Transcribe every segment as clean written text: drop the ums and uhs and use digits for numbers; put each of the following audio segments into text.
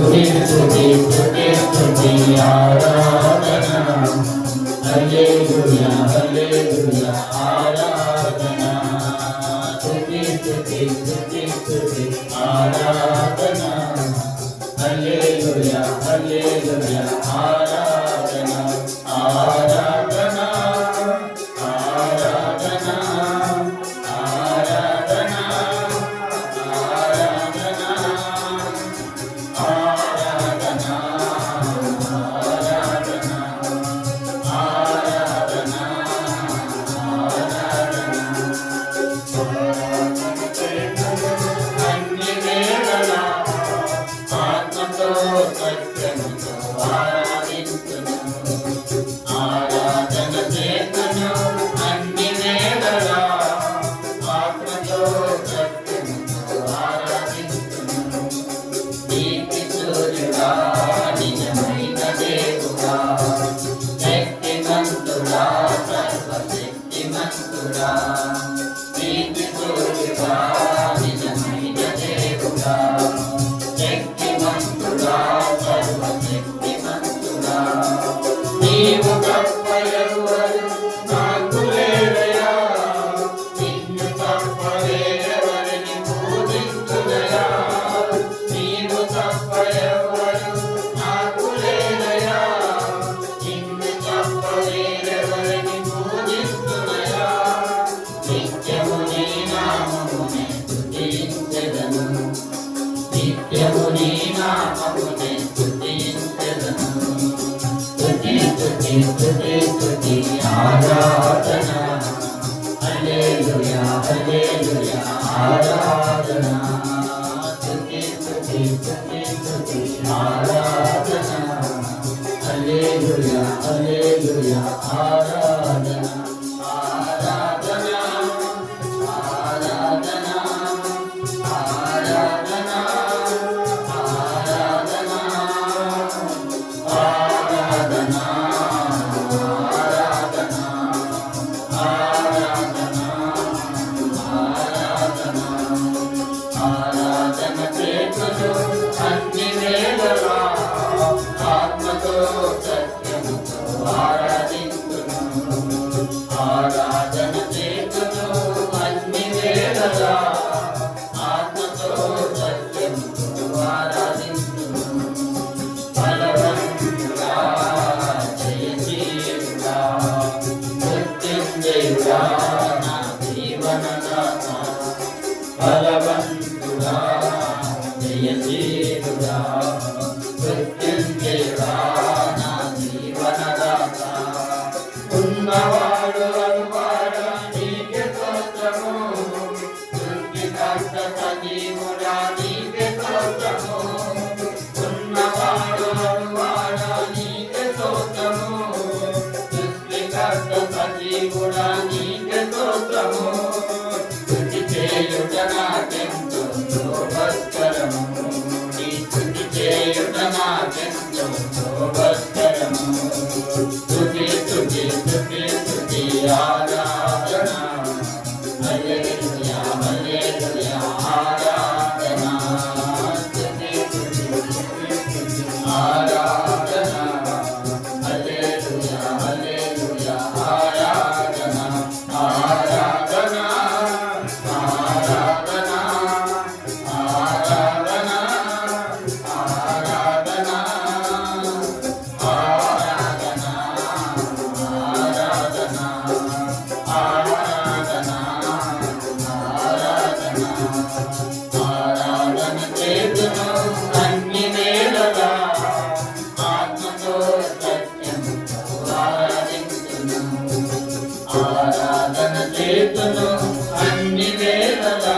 స్తుతి స్తుతి స్తుతి స్తుతి ఆరాధన హల్లెలూయా హల్లెలూయా ఆరాధన స్తుతి స్తుతి స్తుతి స్తుతి ఆరాధన హల్లెలూయా హల్లెలూయా ఆరాధన ఆరాధన ఆరాధన ఆరాధన ఆరాధన నీవు తప్ప ఎవరు నాకు లేరయ్యా, నిన్ను తప్ప వేరెవరిని పూజింతుదయా. నీవు తప్ప ఎవరు నాకు లేరయ్యా, నిన్ను తప్ప వేరెవరిని పూజింతుదయా. నిత్యము నీ నామమునే స్తుతించెదను, నిత్యము నీ నామమునే స్తుతించెదను. స్తుతి స్తుతి స్తుతి ఆరాధన హల్లెలూయా హల్లెలూయా ఆరాధన స్తుతి స్తుతి స్తుతి స్తుతి ఆరాధన హల్లెలూయా హల్లెలూయా ఆరాధన ఆరాధన ఆరాధన ఆరాధన ఆరాధన ఆరాధన చేతులు అన్ని వేళలా ఆత్మతో సత్యముతో ఆరాధించును. ఆరాధన చేతులు అన్ని వేళలా ఆత్మతో సత్యముతో ఆరాధించును. బలవంతుడా జయశీలుడా మృత్యుంజయుడా నా జీవనదాత. బలవంతుడా జయశీలుడా మృత్యుంజయుడా నా జీవనదాత. ఉన్నవాడు అనువాడ నీకే స్తోత్రము, సృష్టికర్త సజీవుడా నీకే స్తోత్రము. ఉన్నవాడు అనువాడ నీకే స్తోత్రము, సృష్టికర్త సజీవుడా నీకే స్తోత్రము. చేయుట నాకెంతో శోభస్కరము, నీ స్తుతి చేయుట నాకెంతో శోభస్కరము. స్తుతి స్తుతి స్తుతి స్తుతి ఆరాధన హల్లెలూయా హల్లెలూయా ఆరాధన స్తుతి స్తుతి స్తుతి స్తుతి ఆరాధన హల్లెలూయా హల్లెలూయా ఆరాధన ఆరాధన ఆరాధన చేతును అన్ని వేళలా ఆత్మతో సత్యముతో ఆరాధించును. ఆరాధన చేతును అన్ని వేళలా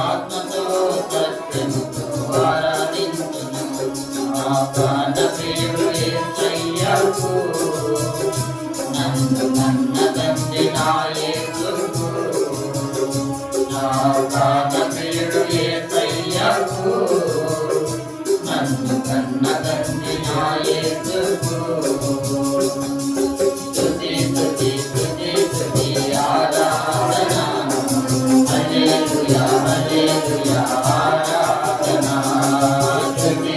ఆత్మతో సత్యముతో ఆరాధించును. నా ప్రాణ ప్రియుడు యేసయ్యకు నన్ను కన్న తండ్రి నా యేసుకు. నా ప్రాణ ప్రియుడు యేసయ్యకు నన్ను కన్న తండ్రి నా యేసుకు. స్తుతి స్తుతి స్తుతి స్తుతి ఆరాధన హల్లెలూయా హల్లెలూయా ఆరాధన స్తుతి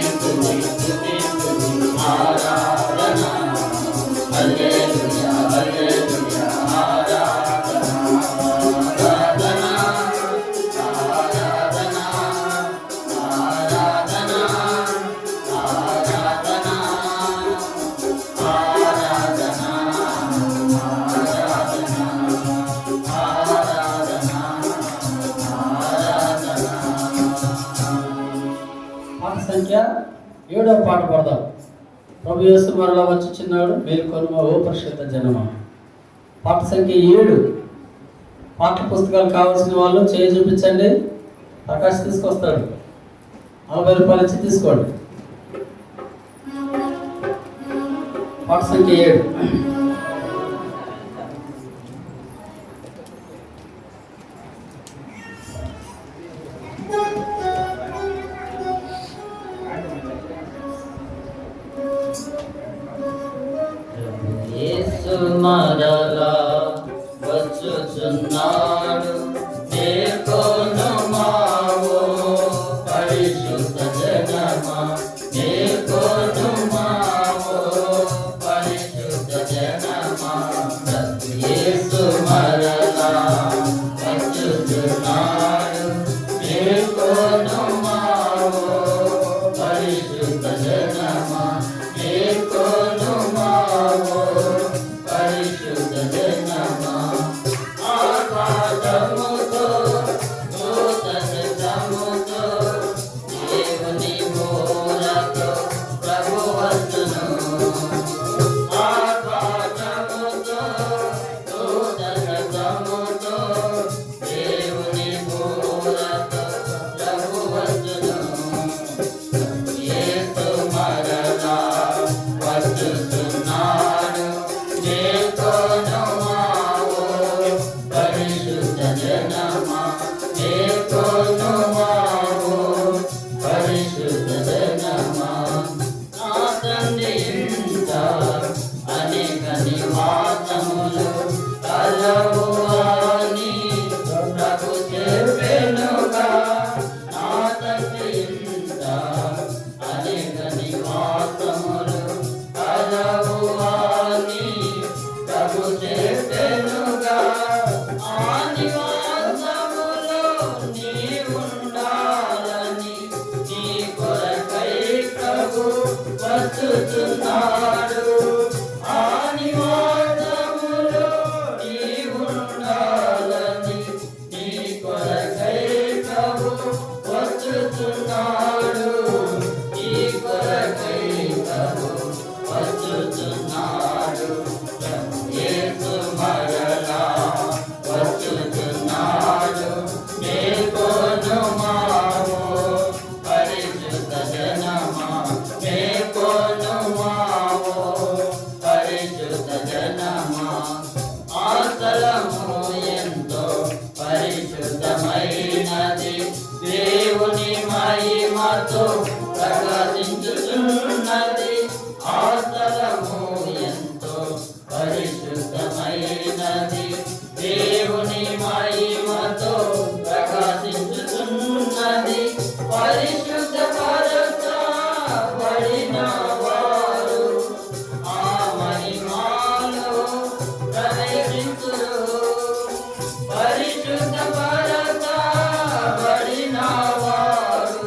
పాట సంఖ్య 7వ పాట పడదాం. ప్రభు యేసు మరలా వచ్చుచున్నాడు, మేలుకొనుమ ఓ పరిశుద్ధ జనమా. పాట సంఖ్య 7. పాఠ్య పుస్తకాలు కావాల్సిన వాళ్ళు చేయి చూపించండి. ప్రకాష్ తీసుకొస్తాడు. 40 రూపాయలు ఇచ్చి తీసుకోండి. పాట సంఖ్య 7. యేసు మరలా వచ్చుచున్నాడు, మేల్కొనుమా ఓ పరిశుద్ధ జనమా, మేల్కొనుమా ఓ పరిశుద్ధ జనమా. యేసు మరలా వచ్చుచున్నాడు, మేల్కొనుమా ఓ పరిశుద్ధ జనమా, మేల్కొనుమా ఓ పరిశుద్ధ జనమా. ఆకాశముతో నూతన శబ్దముతో దేవుని బోరతో ప్రభు వచ్చును. ఆకాశముతో నూతన శబ్దముతో దేవుని బోరతో ప్రభు వచ్చును. యేసు మరలా వచ్చుచున్నాడు, మేల్కొనుమా ఓ పరిశుద్ధ జనమా, మేల్కొనుమా ఓ పరిశుద్ధ జనమా. నా తండ్రి ఇంట అనేక నివాసములు కలవు అని ప్రభు చెప్పెనుగా. నా తండ్రి ఇంట అనేక నివాసములు కలవు అని ప్రభు చెప్పెనుగా. ఆ నివాసములో నీవుండాలని నీ కొరకై ప్రభు వచ్చుచున్నాడు. ఆ నివాసములో నీవుండాలని నీ కొరకై ప్రభు వచ్చుచున్నాడు. నీ కొరకై ప్రభు వచ్చుచున్నాడు. యేసు మరలా వచ్చుచున్నాడు, మేల్కొనుమా ఓ పరిశుద్ధ జనమా, మేల్కొనుమా ఓ పరిశుద్ధ జనమా. ఆ స్థలము ఎంతో పరిశుద్ధమైనది, దేవుని మహిమతో ప్రకాశించుచున్నది. ఆ స్థలము ఎంతో పరిశుద్ధమైనది, దేవుని మహిమతో ప్రకాశించుచున్నది. పరిశుద్ధ పరచబడిన వారు ఆ మహిమలో ప్రవేశించురు. పరిశుద్ధ పరచబడిన వారు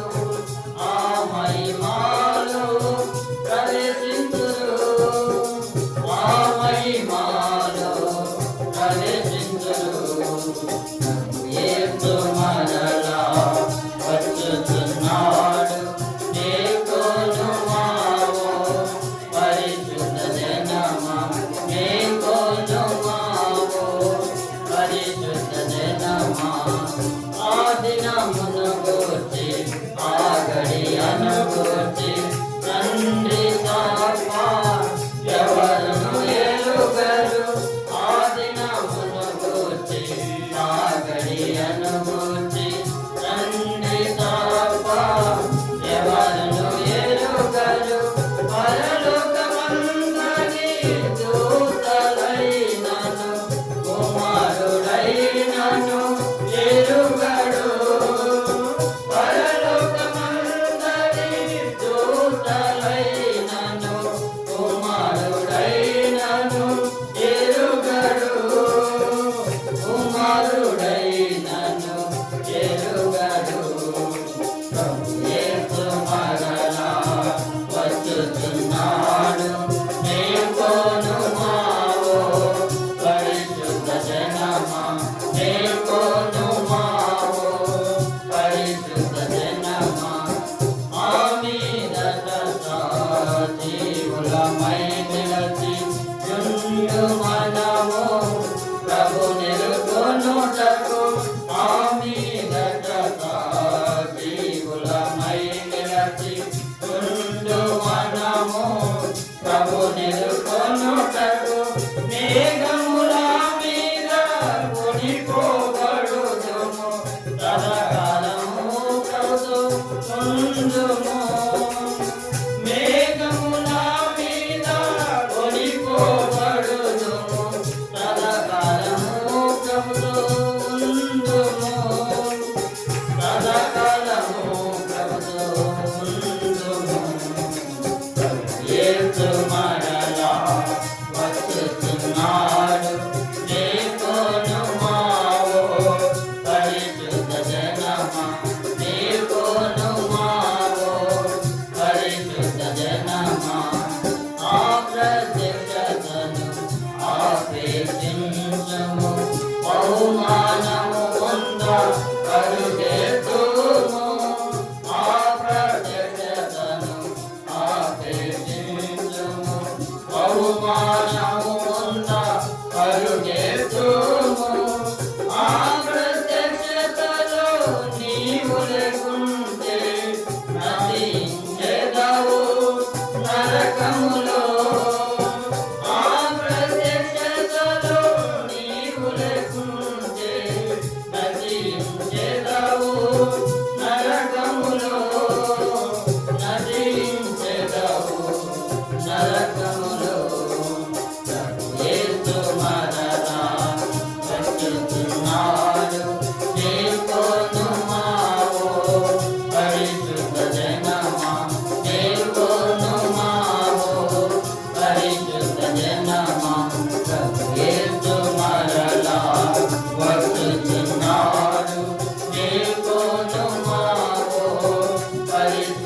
ఆ మహిమలో ప్రవేశించురు. ఆ మహిమలో ప్రవేశించురు. యేసు మరలా వచ్చుచున్నాడు, మేల్కొనుమా ఓ పరిశుద్ధ జనమా, మేల్కొనుమా ఓ పరిశుద్ధ జనమా. ఆ దినమును గూర్చి ఆ గడియను గూర్చి తండ్రి తప్ప ఎవరును ఎరుగరు. ఆ దినమును గూర్చి ఆ గడియను గూర్చి తండ్రి తప్ప ఎవరును ఎరుగరు. పరలోకమందలి దూతలైనను కుమారుడైనను ఎరుగడు. పరలోకమందలి దూతలైనను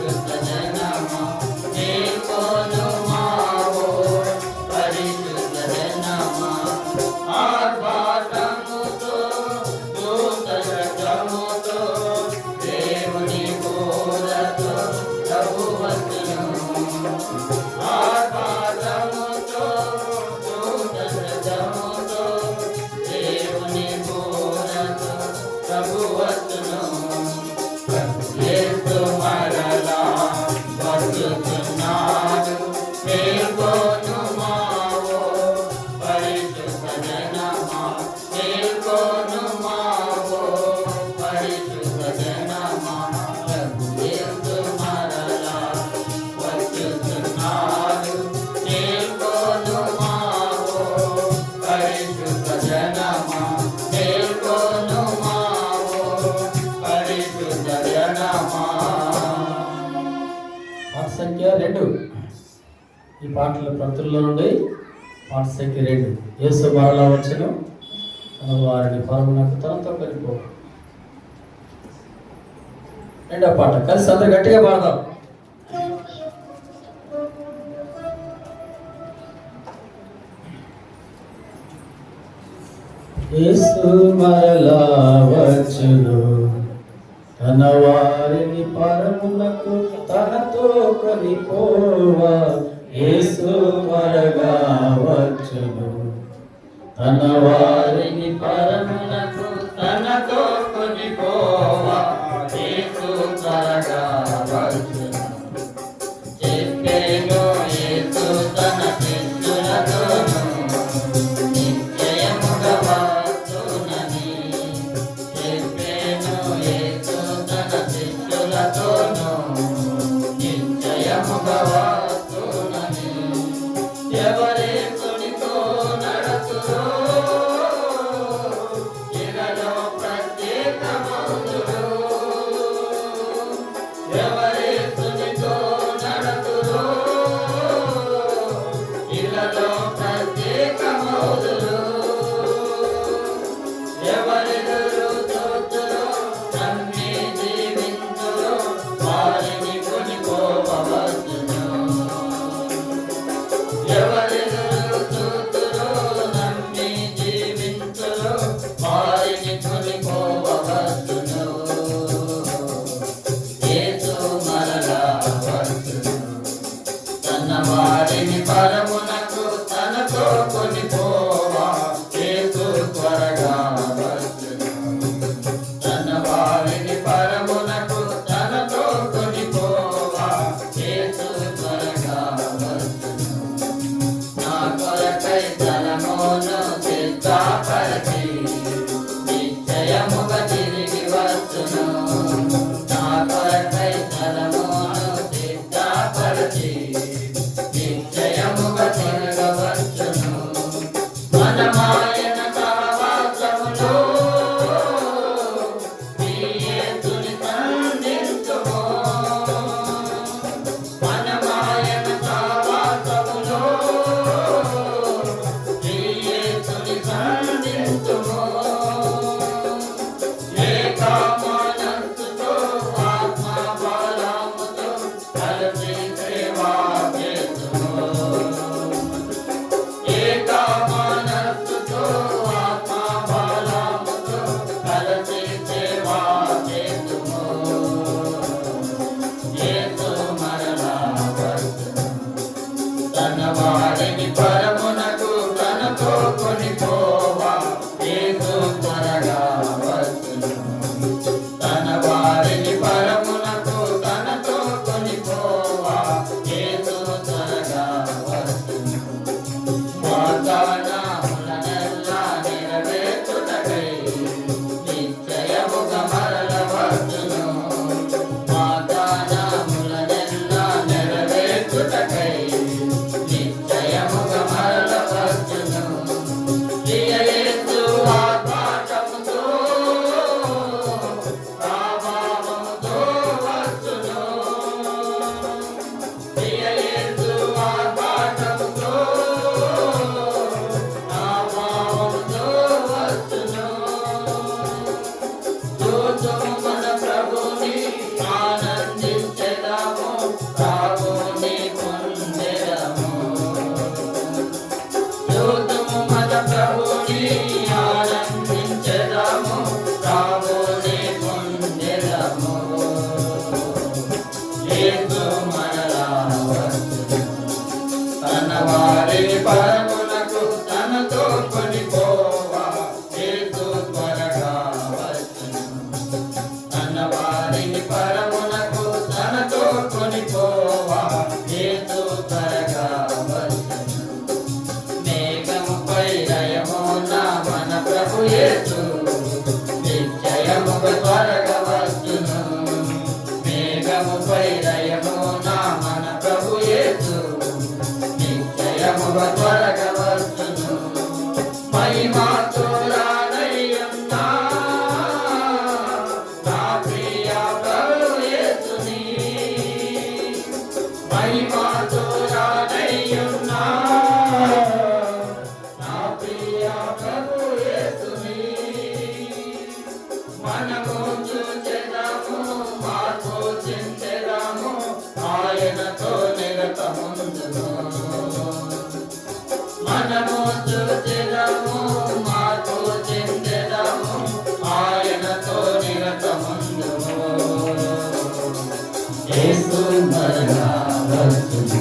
పరిశుద్ధ జనమా మేల్కొనుమావో పరిశుద్ధ జనమా ఆర్భాటముతో దూత శబ్దముతో దేవుని బోధతో ప్రభు వచ్చును ఆర్భాటముతో దూత శబ్దముతో దేవుని బోధతో ప్రభు వచ్చును యేసు మరలా వచ్చుచున్నాడు మేల్కొనుమావో పరిశుద్ధ జనమా మేల్కొనుమావో పరిశుద్ధ జనమా యేసు మరలా వచ్చుచున్నాడు మేల్కొనుమావో పరిశుద్ధ జనమా మేల్కొనుమావో పరిశుద్ధ జనమా. పాట సంఖ్య 2. ఈ పాటల ప్రతుల్లో నుండి పాట సంఖ్య 2. యేసు మరలా వచ్చెను వారిని పరమునకు తనతో కలిపో. రెండో పాట కలిసి అందరు గట్టిగా పాడదాం. యేసు మరలా వచ్చును తన వారిని పరమునకు తనతో కొనిపోవా. యేసు త్వరగా వచ్చును తన వారిని పరమునకు తనతో కొనిపోవా యేసు త్వరగా వచ్చును చెప్పెను యేసు తన శిష్యులతోను నిశ్చయముగా వచ్చునని చెప్పెను యేసు తన శిష్యులతోను నిశ్చయముగా వచ్చునని ఎవరేసునితో నడచురో ఇలలో ప్రత్యేకమౌదురు ఎవరేసునితో నడచురో ఇలలో ప్రత్యేకమౌదురు ఎవరెదురు చూచురో నమ్మి జీవించురో వారిని కొనిపోవచ్చును ఎవరెదురు చూచురో నమ్మి జీవించురో వారిని కొనిపోవచ్చును యేసు మరలా వచ్చును తన వారిని పరమునకు తనతో కొనిపోవా యేసు త్వరగా వచ్చును తన వారిని పరమునకు తనతో కొనిపోవా యేసు త్వరగా వచ్చును నా కొరకై స్థలమును సిద్ధపరచి నిశ్చయముగా తిరిగి వచ్చును నా కొరకై స్థలమును సిద్ధపరచి నిశ్చయముగా తిరగవచ్చును మనమాయన సహవాసములో నీ యేసుని సంధించుము మనమాయన సహవాసములో నీ యేసుని సంధించుము ఏకా మనస్సుతో ఆత్మ బలముతో కలిసి సేవా చేస్తుము ఏకా మనస్సుతో ఆత్మ బలముతో కలిసి సేవా చేస్తుము యేసు మరలా వచ్చును తన వారిని పరమునకు తనతో కొనిపోవా యేసు త్వరగా వచ్చును తన వారిని పరమునకు తనతో కొనిపోవా యేసు త్వరగా వచ్చును వాగ్దానములనెల్లా నెరవేర్చుటకై నిశ్చయముగా మరల వచ్చును వాగ్దానములనెల్లా నెరవేర్చుటకై నిశ్చయముగా ప్రభుని పొందెదము. చూతుము మన ప్రభుని ఆనందించెదము, ప్రభుని పొందెదము. యేసు మరలా వచ్చును, తన వారిని పరమునకు తనతో కొనిపోవా. యేసు త్వరగా వచ్చును, తన వారిని పరమునకు తనతో కొనిపోవా. యేసు త్వరగా వచ్చును. మేఘముపై లయమున మన ప్రభు యేసు నిశ్చయముగా త్వరగా వచ్చును. మేఘముపై లయమున మన ప్రభు యేసు నిశ్చయముగా త్వరగా వచ్చును. మహిమతో రానయ్యున్నా నా ప్రియ ప్రభు యేసుని, మహిమతో రానయ్యున్నా నా ప్రియ ప్రభు యేసుని. మనము చూచెదము, మార్పు చెందెదము, ఆయనతో నిరతముందును. మనము చూచెదము, మార్పు చెందెదము, ఆయనతో నిరతముందును. యేసు మరలా వచ్చును,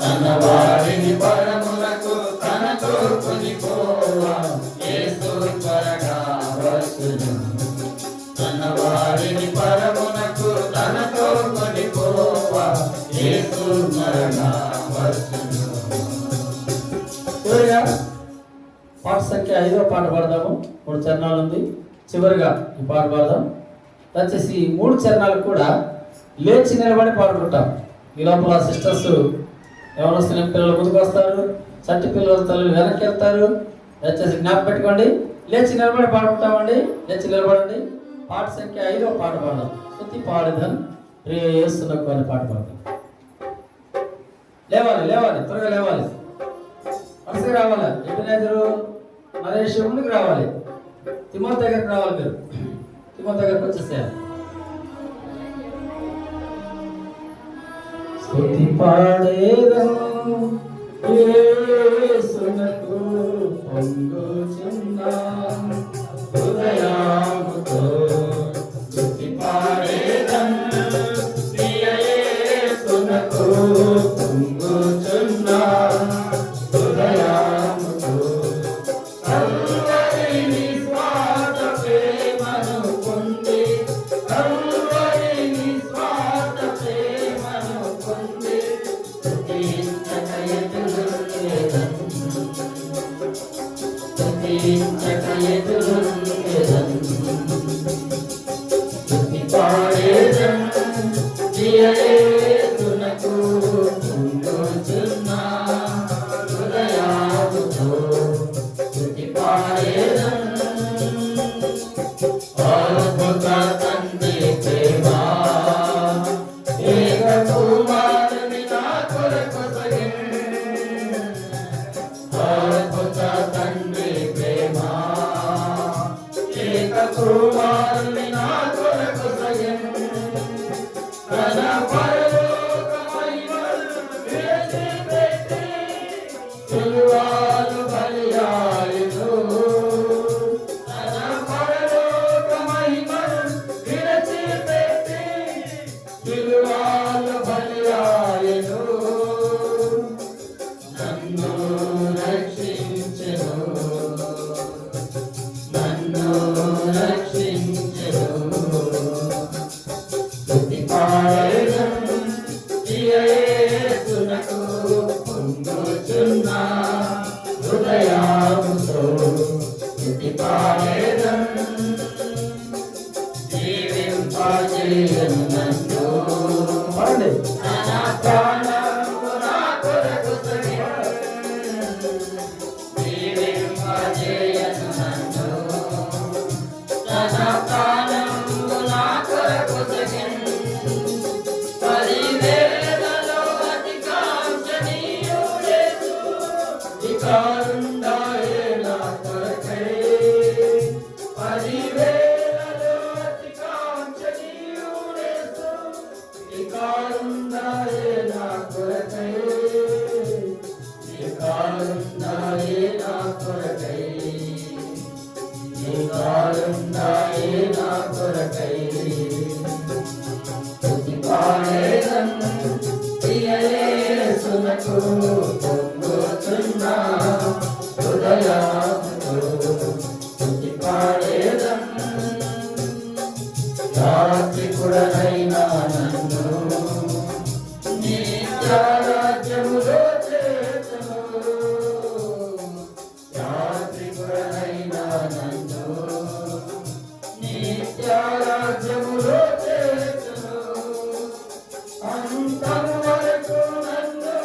తన వారిని పరమునకు తనతో కొనిపోవా. యేసు త్వరగా వచ్చును, తన వారిని పరమునకు తనతో కొనిపోవా. యేసు మరలా వచ్చును. చివరిగా పాట సంఖ్య 5వ పాట పాడదాము. 3 చరణాలు ఉంది. చివరిగా ఈ పాట పాడదాం. దయచేసి 3 చరణాలు కూడా లేచి నిలబడి పాడుకుంటాం. ఈ లోపల సిస్టర్స్ ఎవరొస్తున్న పిల్లలు ముందుకు వస్తారు, చట్టి పిల్లల తల్లి వెనక్కి వెళ్తారు. దయచేసి జ్ఞాపకం పెట్టుకోండి, లేచి నిలబడి పాడుకుంటామండి. లేచి నిలబడండి. పాట సంఖ్య 5వ పాట పాడదాం. స్తుతి పాడదాం ప్రియ యేసునకు అనే పాట పాడదాం. లేవాలి, లేవాలి, త్వరగా లేవాలి, వరుసగా రావాలి. ఎబినేజరు నరేష్ ముందుకు రావాలి. తిమోతి దగ్గరికి రావాలి. మీరు తిమోతి దగ్గరకు వచ్చేసేయాలి. స్తుతి పాడేదము యేసునకు పొంగుచున్న హృదయముతో. స్తుతి పాడేదము ప్రియ యేసునకు పొంగుచున్న హృదయముతో. కల్వరి నిస్వార్థ ప్రేమను పొంది, కల్వరి నిస్వార్థ ప్రేమను పొంది, స్తుతించక ఎదురుండెదను, స్తుతించక ఎదురుండెదను. స్తుతి పాడేదము ప్రియ యేసునకు పొంగుచున్న హృదయముతో. స్తుతి పాడేదము. అద్భుత తండ్రి ప్రేమ, ఏక కుమారుని నా కొరకు సగిన్. అద్భుత తండ్రి ప్రేమ, ఏక కుమారుని నా కొరకు సగిన్. తన పరలోక మహిమలు విడిచిపెట్టి సిలువను బలియాయెను. తన పరలోక మహిమలు విడిచిపెట్టి సిలువను బలియాయెను. నన్ను రక్షించెను, నన్ను రక్షించెను. స్తుతి పాడేదము కారున్నాయే నా కొరకై, నీ కారున్నాయే నా కొరకై, నీ కారున్నాయే నా కొరకై. స్తుతి పాడేదన్ ప్రియ యేసునకు, పొంగుచున్న హృదయముతో స్తుతి పాడేదన్. యాత్రికుడనైనా నన్ను నిత్య రాజ్యములో చేర్చును, యాత్రికుడనైనా నన్ను నిత్య రాజ్యములో చేర్చును. అంతం వరకు నన్ను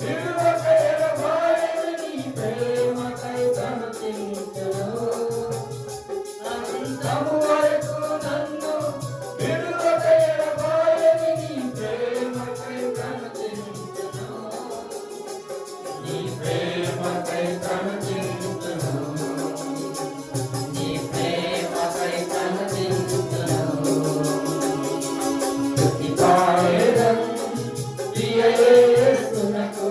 విడువక ఎడబాయని నీ ప్రేమకై కనుతించెను. అంతం వరకు నన్ను విడువక ఎడబాయని నీ ప్రేమకై కనుతించెను, నీ ప్రేమకై కనుతించెను, నీ ప్రేమకై కనుతించెను. స్తుతి పాడేదన్ ప్రియ యేసునకు,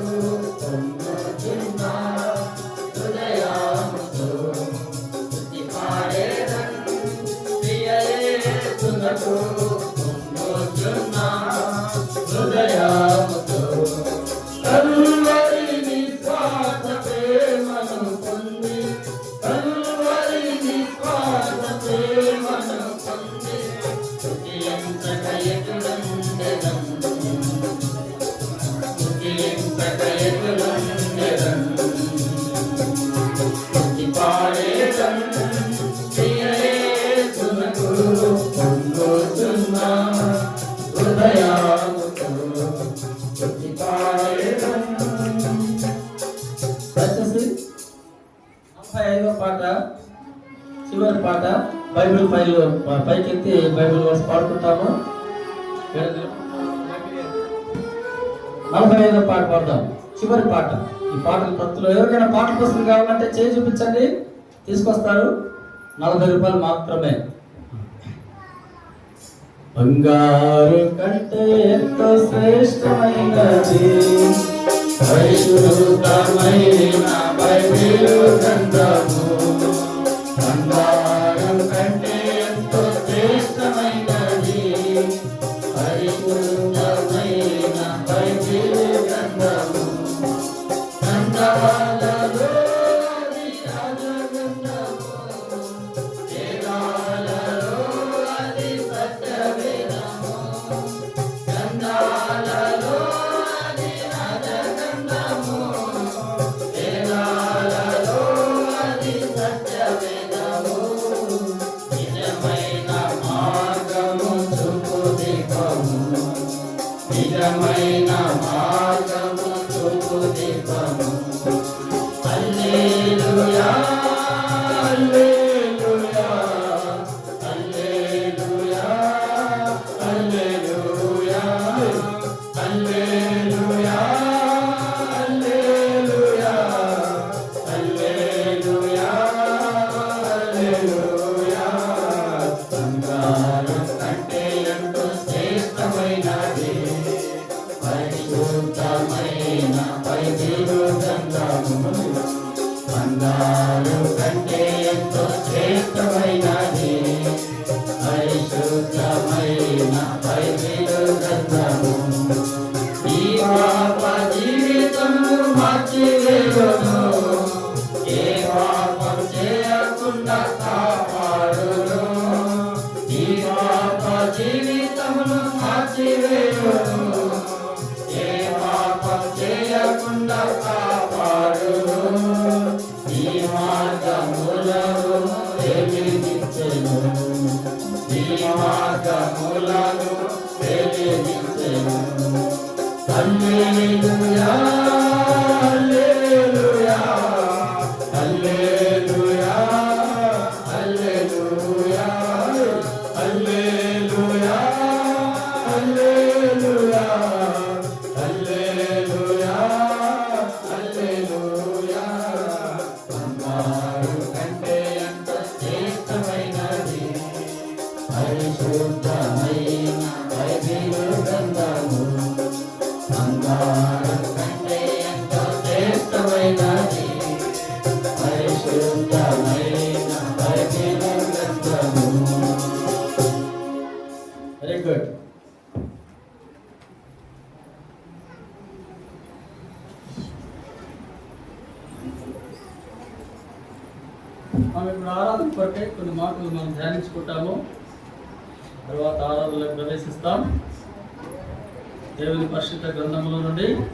పొంగుచున్న హృదయముతో స్తుతి పాడేదన్ ప్రియ యేసునకు, పొంగుచున్న హృదయముతో. కల్వరి నిస్వార్థ ప్రేమను పొంది, కల్వరి నిస్వార్థ ప్రేమను పొంది స్తుతించక ఎటులందెదన్, స్తుతించక ఎటులందెదన్. స్తుతి పాడేదన్ ప్రియ యేసునకు, పొంగుచున్న హృదయముతో స్తుతి పాడేదన్. వచ్చేసి 45వ పాట, చివరి పాట. బైబిల్ పైకెత్తి బైబిల్ వర్స్ పాడుకుంటాము. 45వ పాట పాడదాం, చివరి పాట. ఈ పాటల ప్రతులు ఎవరికైనా పాట పుస్తకం కావాలంటే చేయి చూపించండి, తీసుకొస్తారు. 40 రూపాయలు మాత్రమే. బంగారు కంటే ఎంతో శ్రేష్టమైనది పరిశుద్ధమైన బైబిలు గ్రంథము, బంగారం కంటే ఎంతో శ్రేష్టమైనది. పరిశుద్ధమైన బైబిలు గ్రంథము, గ్రంథాలలో అది రాజగ్రంథము, వేదాలలో అది సత్యవేదము, గ్రంథాలలో అది రాజగ్రంథము, వేదాలలో అది సత్యవేదము. నిజమైన మార్గము చూపు దీపము, నిజమైన మార్గము చూపు దీపము. హల్లెలూయా, హల్లెలూయా, హల్లెలూయా, హల్లెలూయా, హల్లెలూయా, హల్లెలూయా, హల్లెలూయా, హల్లెలూయా. బంగారం కంటే ఎంతో శ్రేష్టమైనది పరిశుద్ధమైన బైబిలు గ్రంథము, బంగారం కంటే ఎంతో శ్రేష్టమైనది పరిశుద్ధమైన బైబిలు గ్రంథము. ఈ పాప జీవితము మార్చివేయును, ఏ పాపం చేయకుండా కాపాడును. ఈ పాప జీవితమును మార్చివేయును, ఏ పాపం చేయకుండా కాపాడును. ఈ మార్గములను వెలిగించెను, ఈ మార్గములను వెలిగించెను. హల్లెలూయా, హల్లెలూయా, హల్లెలూయా, హల్లెలూయా, హల్లెలూయా, హల్లెలూయా, హల్లెలూయా, హల్లెలూయా. బంగారు కంటే ఎంత శ్రేష్టమైనది పరిశుద్ధమైన బైబిలు గ్రంథము, మనం ఇప్పుడు ఆరాధన కొరకే కొన్ని మాటలు మనం ధ్యానించుకుంటాము. తర్వాత ఆరాధనలోకి ప్రవేశిస్తాం. దేవుని పరిశుద్ధ గ్రంథంలో నుండి